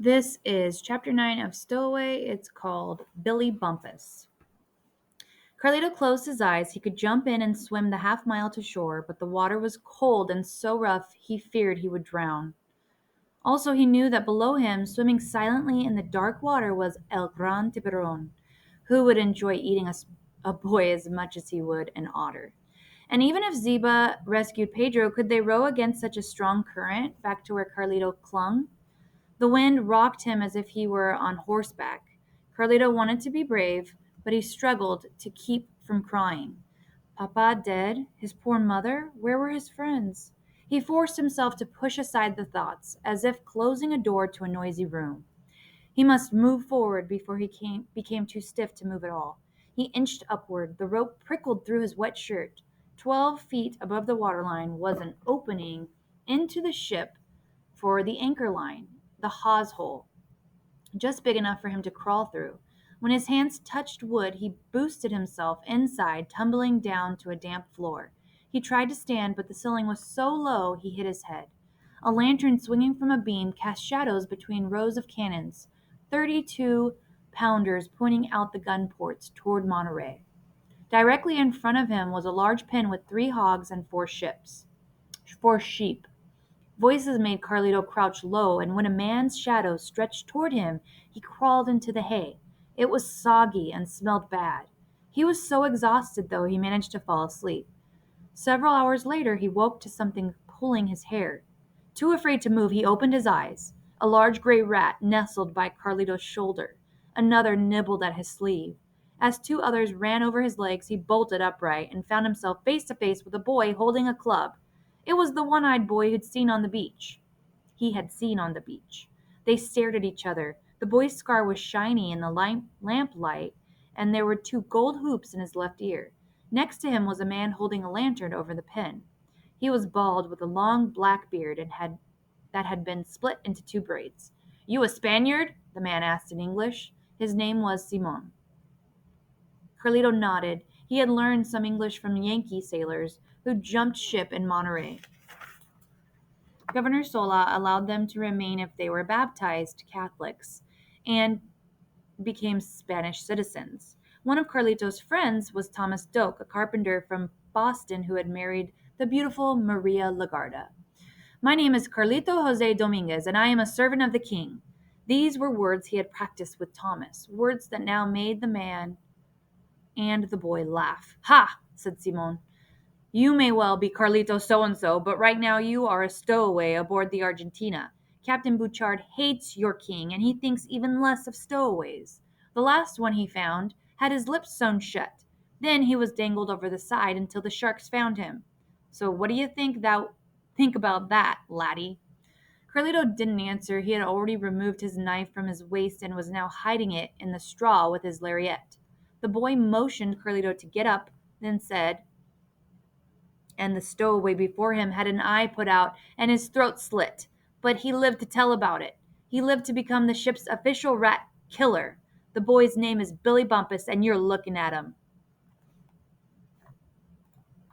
This is chapter 9 of Stowaway. It's called Billy Bumpus. Carlito closed his eyes. He could jump in and swim the half mile to shore, but the water was cold and so rough he feared he would drown. Also, he knew that below him, swimming silently in the dark water, was El Gran Tiburon, who would enjoy eating a boy as much as he would an otter. And even if Ziba rescued Pedro, could they row against such a strong current back to where Carlito clung? The wind rocked him as if he were on horseback. Carlito wanted to be brave, but he struggled to keep from crying. Papa dead? His poor mother? Where were his friends? He forced himself to push aside the thoughts, as if closing a door to a noisy room. He must move forward before became too stiff to move at all. He inched upward. The rope prickled through his wet shirt. 12 feet above the waterline was an opening into the ship for the anchor line, the hawse hole, just big enough for him to crawl through. When his hands touched wood, he boosted himself inside, tumbling down to a damp floor. He tried to stand, but the ceiling was so low he hit his head. A lantern swinging from a beam cast shadows between rows of cannons, 32-pounders pointing out the gun ports toward Monterey. Directly in front of him was a large pen with 3 hogs and 4 sheep. Voices made Carlito crouch low, and when a man's shadow stretched toward him, he crawled into the hay. It was soggy and smelled bad. He was so exhausted, though, he managed to fall asleep. Several hours later, he woke to something pulling his hair. Too afraid to move, he opened his eyes. A large gray rat nestled by Carlito's shoulder. Another nibbled at his sleeve. As 2 others ran over his legs, he bolted upright and found himself face to face with a boy holding a club. It was the one-eyed boy he'd seen on the beach. He had seen on the beach. They stared at each other. The boy's scar was shiny in the lamplight, and there were 2 gold hoops in his left ear. Next to him was a man holding a lantern over the pen. He was bald with a long black beard that had been split into 2 braids. "You a Spaniard?" the man asked in English. His name was Simon. Carlito nodded. He had learned some English from Yankee sailors who jumped ship in Monterey. Governor Sola allowed them to remain if they were baptized Catholics and became Spanish citizens. One of Carlito's friends was Thomas Doak, a carpenter from Boston who had married the beautiful Maria Lagarda. "My name is Carlito Jose Dominguez, and I am a servant of the king." These were words he had practiced with Thomas, words that now made the man and the boy laugh. "Ha!" said Simon. "You may well be Carlito so-and-so, but right now you are a stowaway aboard the Argentina. Captain Bouchard hates your king, and he thinks even less of stowaways. The last one he found had his lips sewn shut. Then he was dangled over the side until the sharks found him. So what do you think about that, laddie?" Carlito didn't answer. He had already removed his knife from his waist and was now hiding it in the straw with his lariat. The boy motioned Carlito to get up, then said, and the stowaway before him had an eye put out and his throat slit. But he lived to tell about it. He lived to become the ship's official rat killer. The boy's name is Billy Bumpus, and you're looking at him.